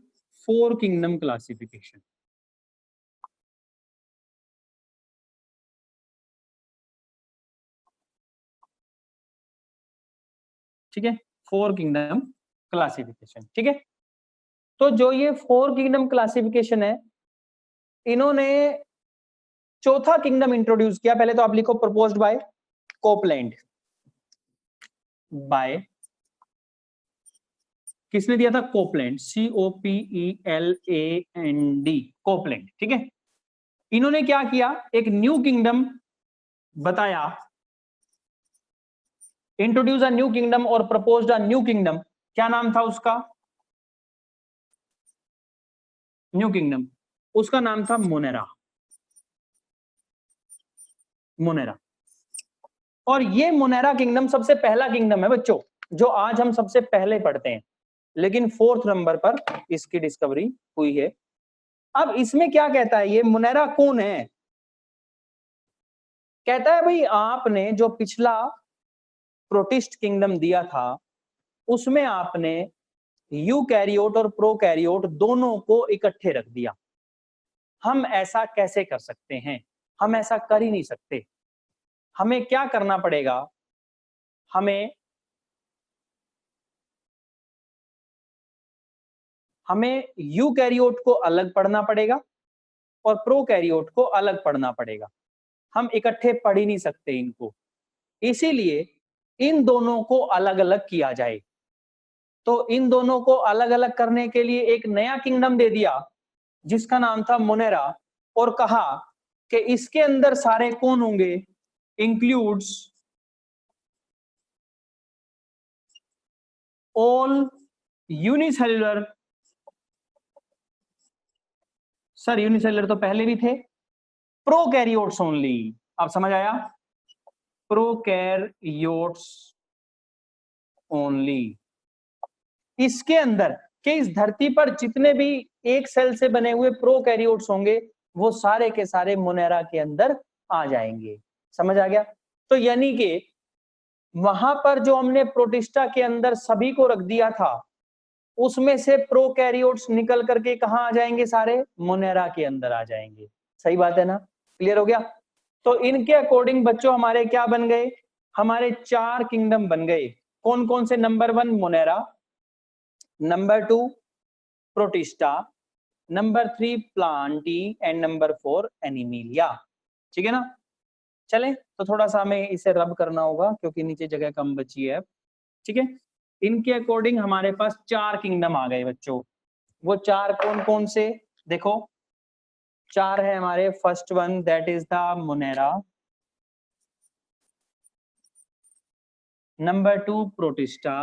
4 किंगडम क्लासिफिकेशन। ठीक है, 4 किंगडम क्लासिफिकेशन। ठीक है, तो जो ये 4 किंगडम क्लासिफिकेशन है, इन्होंने चौथा किंगडम इंट्रोड्यूस किया। पहले तो आप लिखो प्रपोज्ड बाय कोपलैंड। बाय किसने दिया था? Copeland, COPELAND, Copeland. ठीक है, इन्होंने क्या किया? एक न्यू किंगडम बताया, इंट्रोड्यूस अ न्यू किंगडम और प्रपोज्ड अ न्यू किंगडम। क्या नाम था उसका? न्यू किंगडम, उसका नाम था मोनेरा। मोनेरा। और ये मोनेरा किंगडम सबसे पहला किंगडम है बच्चों, जो आज हम सबसे पहले पढ़ते हैं, लेकिन 4th नंबर पर इसकी डिस्कवरी हुई है। अब इसमें क्या कहता है? ये मोनेरा कौन है? कहता है भाई, आपने जो पिछला प्रोटिस्ट किंगडम दिया था, उसमें आपने यूकैरियोट और प्रोकैरियोट दोनों को इकट्ठे रख दिया। हम ऐसा कैसे कर सकते हैं? हम ऐसा कर ही नहीं सकते। हमें क्या करना पड़ेगा? हमें यूकैरियोट को अलग पढ़ना पड़ेगा और प्रोकैरियोट को अलग पढ़ना पड़ेगा। हम इकट्ठे पढ़ ही नहीं सकते इनको। इसीलिए इन दोनों को अलग अलग किया जाए। तो इन दोनों को अलग अलग करने के लिए एक नया किंगडम दे दिया जिसका नाम था मोनेरा, और कहा कि इसके अंदर सारे कौन होंगे, includes all unicellular, sir unicellular तो पहले भी थे, प्रोकैरियोट्स ओनली। आप समझ आया, प्रोकैरियोट्स ओनली। इसके अंदर के इस धरती पर जितने भी एक सेल से बने हुए प्रोकैरियोट्स होंगे वो सारे के सारे मोनेरा के अंदर आ जाएंगे। समझ आ गया? तो यानी कि वहां पर जो हमने प्रोटिस्टा के अंदर सभी को रख दिया था उसमें से प्रोकैरियोट्स निकल करके कहां आ जाएंगे, सारे मोनेरा के अंदर आ जाएंगे। सही बात है ना? क्लियर हो गया? तो इनके अकॉर्डिंग बच्चों हमारे क्या बन गए, हमारे 4 किंगडम बन गए। कौन कौन से? Number 1 Monera, number 2 protista, number 3 Plantae and number 4 Animalia. ठीक है ना? चले तो थोड़ा सा हमें इसे रब करना होगा क्योंकि नीचे जगह कम बची है। ठीक है, इनके अकॉर्डिंग हमारे पास 4 किंगडम आ गए बच्चों। वो 4 कौन कौन से? देखो 4 है हमारे। First one that is the Monera, number 2 protista,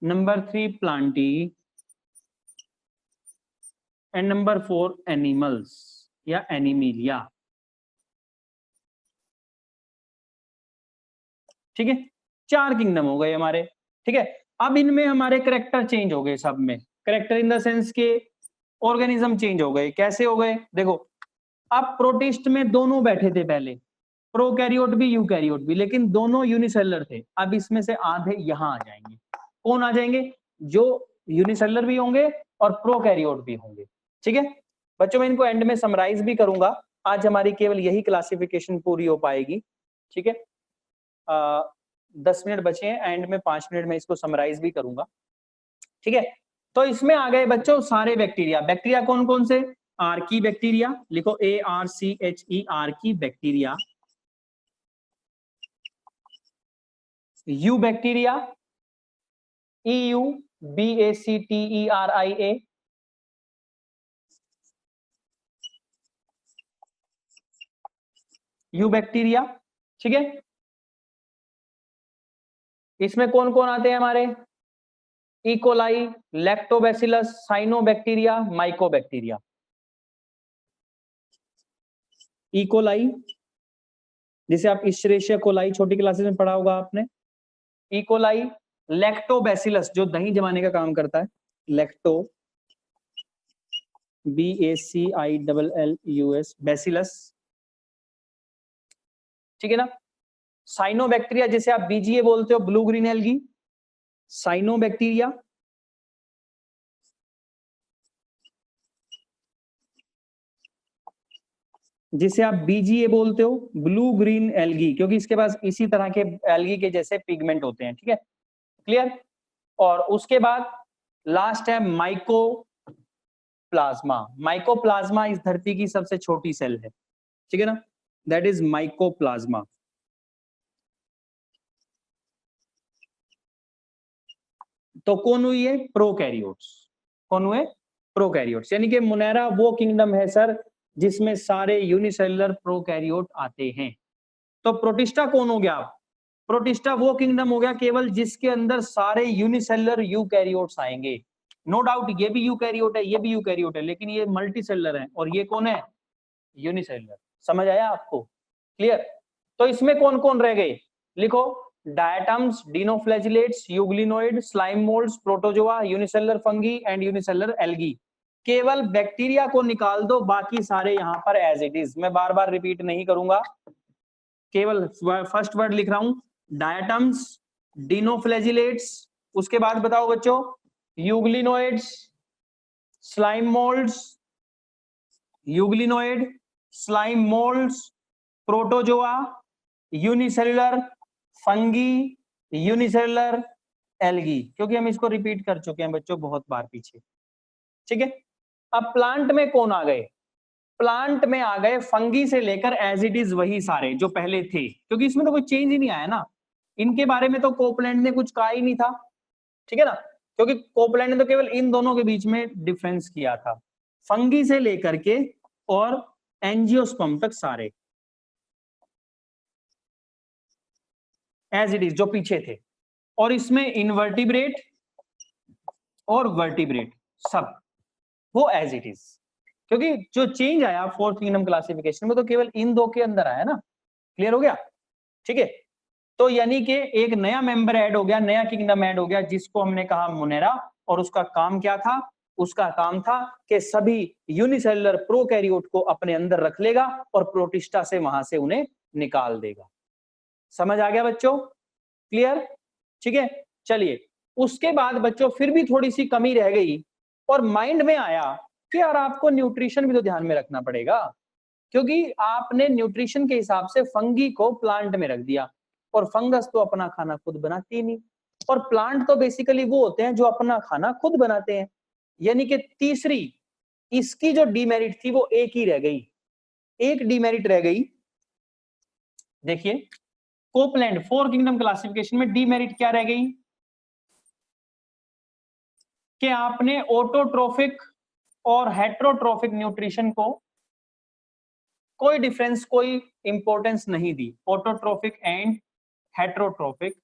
number 3 Plantae and number 4 animals या एनिमिलिया। ठीक है, 4 किंगडम हो गए हमारे। ठीक है, अब इनमें हमारे करेक्टर चेंज हो गए, सब में करेक्टर इन द सेंस के ऑर्गेनिज्म चेंज हो गए। कैसे हो गए? देखो अब प्रोटिस्ट में दोनों बैठे थे पहले, प्रोकैरियोट भी यूकैरियोट भी, लेकिन दोनों यूनिसेलुलर थे। अब इसमें से आधे यहां आ जाएंगे। कौन आ जाएंगे? जो यूनिसेलुलर भी होंगे और प्रोकैरियोट भी होंगे। ठीक है बच्चों, मैं इनको एंड में समराइज भी करूंगा। आज हमारी केवल यही क्लासिफिकेशन पूरी हो पाएगी। ठीक है, 10 मिनट बचे हैं, एंड में 5 मिनट में इसको समराइज भी करूंगा। ठीक है, तो इसमें आ गए बच्चों सारे बैक्टीरिया। बैक्टीरिया कौन कौन से? आर्की बैक्टीरिया, लिखो ARCHE, Archie bacteria. You bacteria, EUBACTERIA, you bacteria. ठीक है, इसमें कौन कौन आते हैं हमारे? E coli, lactobacillus, cyanobacteria, mycobacteria. E coli जिसे आप इश्चरेशिया कोलाई छोटी क्लासेस में पढ़ा होगा आपने। इकोलाई, लैक्टोबैसिलस जो दही जमाने का काम करता है, लैक्टो BACILLUS बैसिलस। ठीक है ना? साइनोबैक्टीरिया जिसे आप BGA बोलते हो, ब्लू ग्रीन एल्गी, साइनोबैक्टीरिया। जिसे आप BGA बोलते हो, ब्लू ग्रीन एल्गी, क्योंकि इसके पास इसी तरह के एल्गी के जैसे पिगमेंट होते हैं। ठीक है, क्लियर? और उसके बाद लास्ट है माइकोप्लाज्मा। माइकोप्लाज्मा इस धरती की सबसे छोटी सेल है। ठीक है ना? That is mycoplasma. तो कौन हुई है? प्रोकैरियोट्स। कौन हुए? प्रोकैरियोट्स। यानी कि मोनेरा वो किंगडम है सर जिसमें सारे यूनिसेलुलर प्रोकैरियोट आते हैं। तो प्रोटिस्टा कौन हो गया? प्रोटिस्टा वो किंगडम हो गया केवल जिसके अंदर सारे यूनिसेलुलर यूकैरियोट्स आएंगे। नो डाउट ये भी यूकैरियोट है, ये भी यूकैरियोट है, लेकिन ये मल्टीसेलुलर है और ये कौन है? यूनिसेलुलर। समझ आया आपको? क्लियर? तो इसमें कौन कौन रह गए? लिखो diatoms, dinoflagellates, euglenoid, slime moulds, protozoa, unicellular fungi and unicellular algae. केवल बैक्टीरिया को निकाल दो, बाकी सारे यहां पर एज इट इज। मैं बार बार रिपीट नहीं करूंगा, केवल फर्स्ट वर्ड लिख रहा हूं, डायटम्स, डिनोफ्लैजिलेट्स, उसके बाद बताओ बच्चों euglenoids, slime moulds, यूग्लिनोइड, slime moulds, protozoa, unicellular fungi, unicellular algae. क्योंकि हम इसको रिपीट कर चुके हैं बच्चों बहुत बार पीछे। ठीक है, अब प्लांट में कौन आ गए? प्लांट में आ गए फंगी से लेकर एज इट इज वही सारे जो पहले थे, क्योंकि इसमें तो कोई चेंज ही नहीं आया ना। इनके बारे में तो कोपलैंड ने कुछ कहा ही नहीं था, ठीक है ना, क्योंकि कोपलैंड ने तो केवल इन दोनों के बीच में डिफरेंस किया था, फंगी से लेकर के और एंजियोस्पर्म तक सारे एज इट इज जो पीछे थे। और इसमें इनवर्टिब्रेट और वर्टिब्रेट सब वो एज इट इज, क्योंकि जो चेंज आया फोर्थ किंगडम क्लासिफिकेशन में तो केवल इन दो के अंदर आया ना। क्लियर हो गया, ठीक है। तो यानी कि एक नया मेंबर ऐड हो गया, नया किंगडम ऐड हो गया, जिसको हमने कहा मोनेरा। और उसका काम क्या था? उसका काम था कि सभी यूनिसेलुलर प्रोकैरियोट को अपने अंदर रख लेगा और प्रोटिस्टा से वहां से उन्हें निकाल देगा। समझ आ गया बच्चों? क्लियर, ठीक है। चलिए, उसके बाद बच्चों फिर भी थोड़ी सी कमी रह गई और माइंड में आया कि यार आपको न्यूट्रिशन भी तो ध्यान में रखना पड़ेगा, क्योंकि आपने न्यूट्रिशन के हिसाब से फंगी को प्लांट में रख दिया और फंगस तो अपना खाना खुद बनाती ही नहीं, और प्लांट तो बेसिकली वो होते हैं जो अपना खाना खुद बनाते हैं। यानी कि तीसरी इसकी जो डीमेरिट थी वो एक ही रह गई, एक डीमेरिट रह गई। देखिए, कोपलैंड फोर किंगडम क्लासिफिकेशन में डीमेरिट क्या रह गई कि आपने ऑटोट्रोफिक और हेट्रोट्रोफिक न्यूट्रिशन को कोई डिफरेंस, कोई इंपॉर्टेंस नहीं दी। ऑटोट्रोफिक एंड हेट्रोट्रोफिक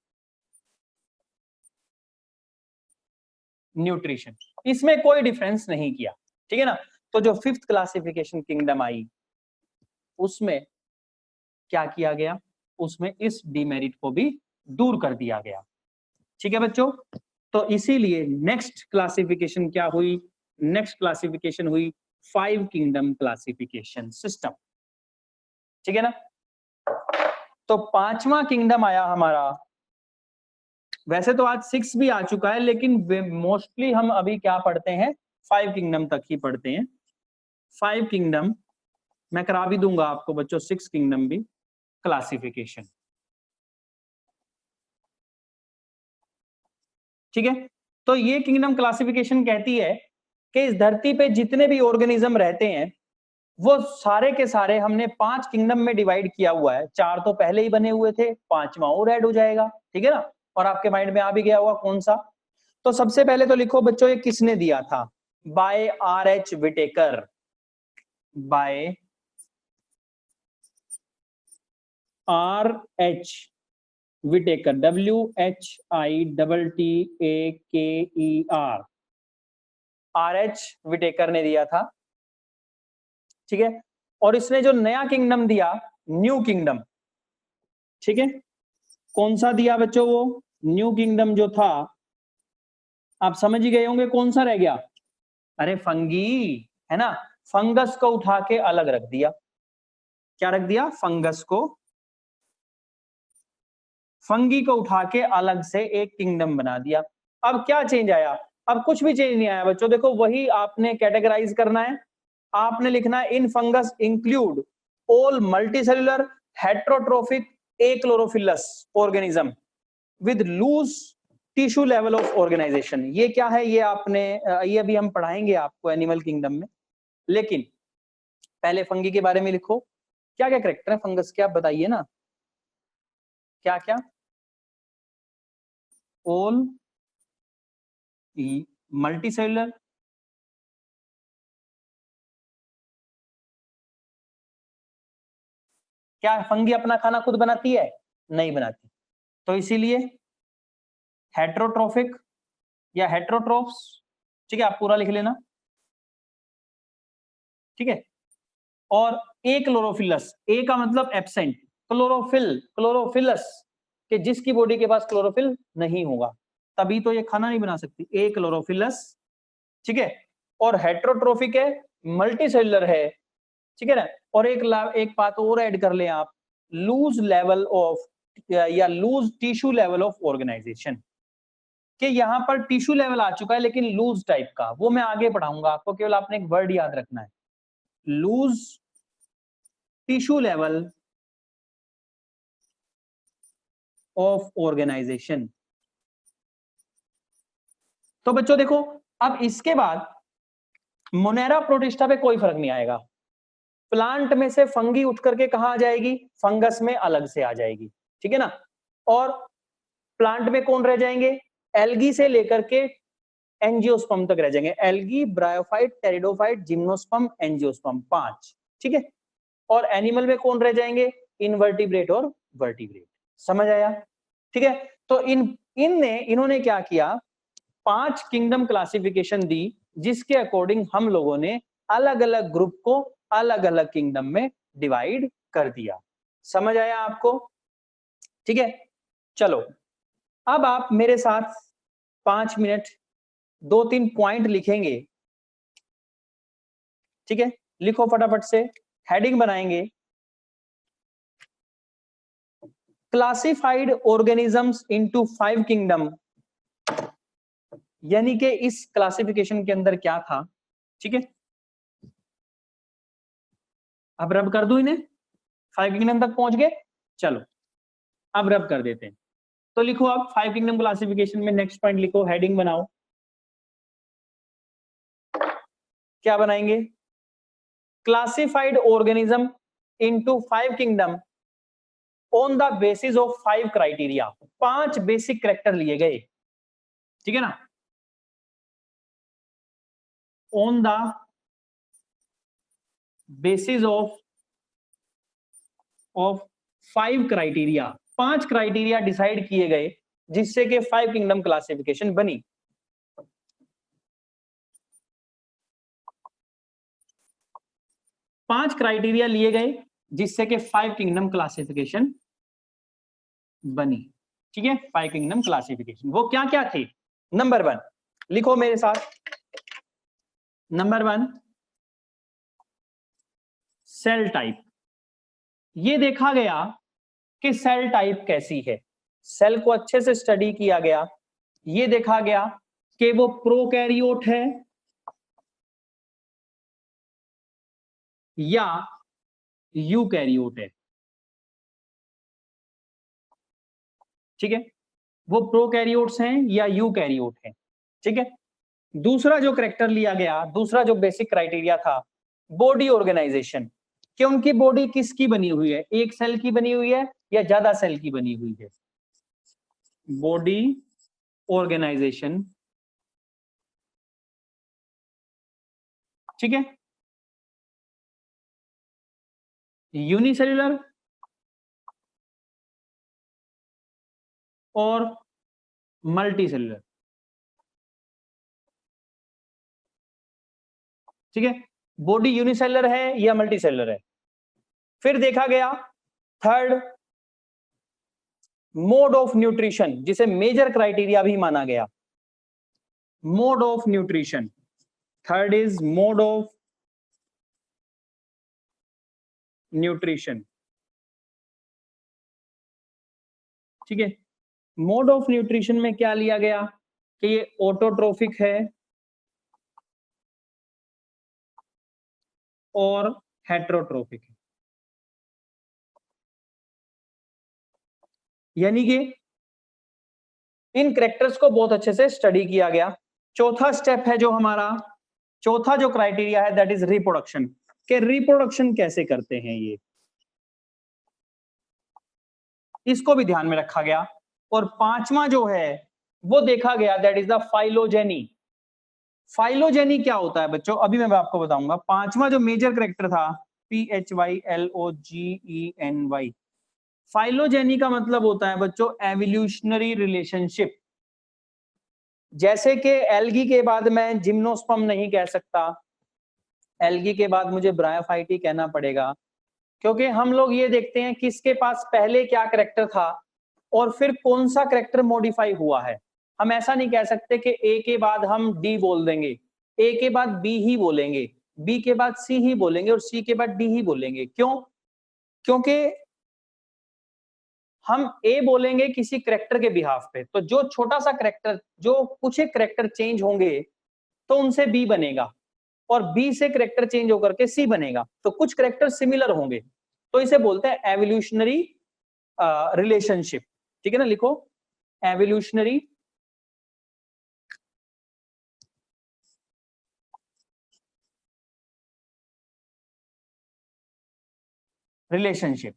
न्यूट्रिशन, इसमें कोई डिफरेंस नहीं किया, ठीक है ना। तो जो फिफ्थ क्लासिफिकेशन किंगडम आई उसमें क्या किया गया? उसमें इस डीमेरिट को भी दूर कर दिया गया, ठीक है बच्चों। तो इसीलिए नेक्स्ट क्लासिफिकेशन क्या हुई? नेक्स्ट क्लासिफिकेशन हुई फाइव किंगडम क्लासिफिकेशन सिस्टम, ठीक है ना। तो पांचवा किंगडम आया हमारा, वैसे तो आज 6 भी आ चुका है, लेकिन मोस्टली हम अभी क्या पढ़ते हैं? 5 किंगडम तक ही पढ़ते हैं। 5 किंगडम मैं करा भी दूंगा आपको बच्चों, 6 किंगडम भी क्लासिफिकेशन, ठीक है। तो ये किंगडम क्लासिफिकेशन कहती है कि इस धरती पे जितने भी ऑर्गेनिज्म रहते हैं वो सारे के सारे हमने 5 किंगडम में डिवाइड किया हुआ है। 4 तो पहले ही बने हुए थे, 5वां और ऐड हो जाएगा, ठीक है ना। और आपके माइंड में आ भी गया होगा कौन सा। तो सबसे पहले तो लिखो बच्चों, ये किसने दिया था? By R.H. Whittaker, by R.H. Whittaker, WHITTAKER, R.H. Whittaker ने दिया था, ठीक है। और इसने जो नया किंगडम दिया, न्यू किंगडम, ठीक है। कौन सा दिया बच्चों? वो न्यू किंगडम जो था, आप समझ ही गए होंगे कौन सा रह गया। अरे फंगी, है ना। फंगस को उठा के अलग रख दिया। क्या रख दिया? फंगस को, फंगी को उठा के अलग से एक किंगडम बना दिया। अब क्या चेंज आया? अब कुछ भी चेंज नहीं आया बच्चों। देखो, वही आपने कैटेगराइज करना है। आपने लिखना है in fungus include all multicellular heterotrophic achlorophyllous organism with loose tissue level of organisation. ये क्या है? ये आपने ये अभी हम पढ़ाएंगे आपको एनिमल किंगडम में, लेकिन पहले फंगी के बारे में लिखो। क्या क्या कैरेक्टर है फंगस के, आप बताइए ना, क्या क्या? ऑल मल्टीसेलुलर, क्या फंगी अपना खाना खुद बनाती है? नहीं बनाती। तो इसीलिए हेट्रोट्रोफिक या हेट्रोट्रोफ्स, ठीक है, आप पूरा लिख लेना, ठीक है। और ए क्लोरोफिलस, ए का मतलब एब्सेंट, क्लोरोफिल, क्लोरोफिलस कि जिसकी बॉडी के पास क्लोरोफिल नहीं होगा तभी तो ये खाना नहीं बना सकती, ए क्लोरोफिलस, ठीक है। और हेट्रोट्रोफिक है, मल्टीसेलुलर है, ठीक है ना। और एक बात और ऐड कर लें आप, लूज लेवल ऑफ या loose tissue level of organization, कि यहां पर टिश्यू लेवल आ चुका है लेकिन लूज टाइप का, वो मैं आगे पढ़ाऊंगा आपको, केवल आपने एक वर्ड याद रखना है, loose tissue level of organization. तो बच्चों देखो, अब इसके बाद मोनेरा प्रोटिस्टा पे कोई फर्क नहीं आएगा, प्लांट में से फंगी उठ करके कहां आ जाएगी, फंगस में अलग से आ जाएगी, ठीक है ना। और प्लांट में कौन रह जाएंगे, एल्गी से लेकर के एंजियोस्पर्म तक रह जाएंगे, algae, bryophyte, pteridophyte, gymnosperm, angiosperm, 5, ठीक है। और एनिमल में कौन रह जाएंगे, इनवर्टिब्रेट और वर्टिब्रेट। समझ आया, ठीक है। तो इन्होंने क्या किया, 5 किंगडम क्लासिफिकेशन दी, जिसके अकॉर्डिंग हम लोगों ने अलग अलग ग्रुप को अलग अलग किंगडम में डिवाइड कर दिया। समझ आया आपको, ठीक है। चलो अब आप मेरे साथ 5 मिनट 2-3 पॉइंट लिखेंगे, ठीक है। लिखो फटाफट से, हेडिंग बनाएंगे, क्लासिफाइड ऑर्गेनिजम्स इनटू 5 किंगडम, यानी कि इस क्लासिफिकेशन के अंदर क्या था, ठीक है। अब रब कर दूं इन्हें, 5 किंगडम तक पहुंच गए, चलो अब रब कर देते हैं। तो लिखो आप 5 किंगडम क्लासिफिकेशन में नेक्स्ट पॉइंट लिखो, हेडिंग बनाओ, क्या बनाएंगे, classified organism into 5 kingdom on the basis of 5 criteria, 5 basic character लिए गए, ठीक है ना, on the basis of 5 criteria, 5 criteria decide किए गए जिससे कि 5 किंगडम क्लासिफिकेशन बनी। पांच क्राइटेरिया लिए गए जिससे कि 5 किंगडम क्लासिफिकेशन बनी, ठीक है। 5 किंगडम क्लासिफिकेशन वो क्या क्या थे, नंबर 1 लिखो मेरे साथ, नंबर 1 सेल टाइप। ये देखा गया कि सेल टाइप कैसी है, सेल को अच्छे से स्टडी किया गया, ये देखा गया कि वो प्रोकैरियोट है या यूकैरियोट है, ठीक है। वो प्रोकैरियोट्स हैं या यूकैरियोट हैं, ठीक है। दूसरा जो करेक्टर लिया गया, दूसरा जो बेसिक क्राइटेरिया था, बॉडी ऑर्गेनाइजेशन, कि उनकी बॉडी किसकी बनी हुई है, एक सेल की बनी हुई है या ज्यादा सेल की बनी हुई है, बॉडी ऑर्गेनाइजेशन, ठीक है। यूनिसेल्युलर और मल्टी सेल्युलर, ठीक है। बॉडी यूनिसेल्युलर है या मल्टी सेल्युलर है। फिर देखा गया थर्ड, मोड ऑफ न्यूट्रिशन, जिसे मेजर क्राइटेरिया भी माना गया, mode of nutrition, third is mode of nutrition, ठीक है। मोड ऑफ न्यूट्रिशन में क्या लिया गया कि ये ऑटोट्रोफिक है और हेट्रोट्रोफिक है, यानी कि इन कैरेक्टर्स को बहुत अच्छे से स्टडी किया गया। चौथा स्टेप है जो हमारा, चौथा जो क्राइटेरिया है दैट इज रिप्रोडक्शन, के रिप्रोडक्शन कैसे करते हैं ये, इसको भी ध्यान में रखा गया। और पांचवा जो है वो देखा गया that is the phylogeny. Phylogeny क्या होता है बच्चों, अभी मैं आपको बताऊंगा। पांचवा जो मेजर कैरेक्टर था, PHYLOGENY, फाइलोजेनी का मतलब होता है बच्चों एवोल्यूशनरी रिलेशनशिप। जैसे कि एल्गी के बाद मैं जिम्नोस्पर्म नहीं कह सकता, एल्गी के बाद मुझे ब्रायोफाइटी कहना पड़ेगा, क्योंकि हम लोग ये देखते हैं किसके पास पहले क्या कैरेक्टर था और फिर कौन सा कैरेक्टर मॉडिफाई हुआ है। हम ऐसा नहीं कह सकते कि ए के बाद हम डी बोल देंगे, ए के बाद बी ही बोलेंगे, बी के बाद सी ही बोलेंगे और सी के बाद डी ही बोलेंगे। क्यों, क्योंकि हम ए बोलेंगे किसी करेक्टर के बिहाफ पे, तो जो छोटा सा करेक्टर, जो कुछ एक करेक्टर चेंज होंगे तो उनसे बी बनेगा, और बी से करेक्टर चेंज होकर के सी बनेगा, तो कुछ करेक्टर सिमिलर होंगे, तो इसे बोलते हैं एवोल्यूशनरी रिलेशनशिप, ठीक है ना। लिखो एवोल्यूशनरी रिलेशनशिप।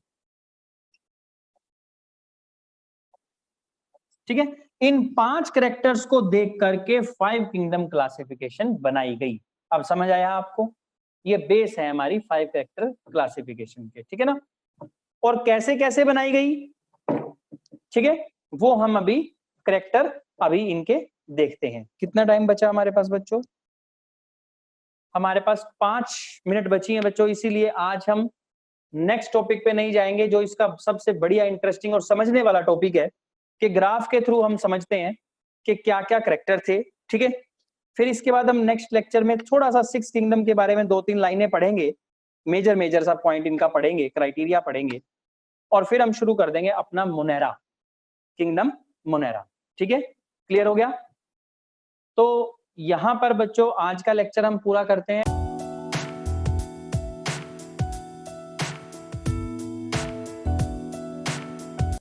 ठीक है, इन 5 कैरेक्टर्स को देख करके 5 किंगडम क्लासिफिकेशन बनाई गई। अब समझ आया आपको? ये बेस है हमारी 5 कैरेक्टर क्लासिफिकेशन के, ठीक है ना। और कैसे कैसे बनाई गई, ठीक है, वो हम अभी कैरेक्टर अभी इनके देखते हैं। कितना टाइम बचा हमारे पास बच्चों? हमारे पास 5 मिनट बची हैं बच्चों, इसीलिए आज हम नेक्स्ट टॉपिक पे नहीं जाएंगे, जो इसका सबसे बढ़िया इंटरेस्टिंग और समझने वाला टॉपिक है, कि ग्राफ के थ्रू हम समझते हैं कि क्या क्या कैरेक्टर थे। ठीक है, फिर इसके बाद हम नेक्स्ट लेक्चर में थोड़ा सा 6 किंगडम के बारे में 2-3 लाइनें पढ़ेंगे, मेजर सा पॉइंट इनका पढ़ेंगे, क्राइटेरिया पढ़ेंगे, और फिर हम शुरू कर देंगे अपना मुनेरा, किंगडम मुनेरा। ठीक है, क्लियर हो गया? तो यहां पर बच्चों आज का लेक्चर हम पूरा करते हैं।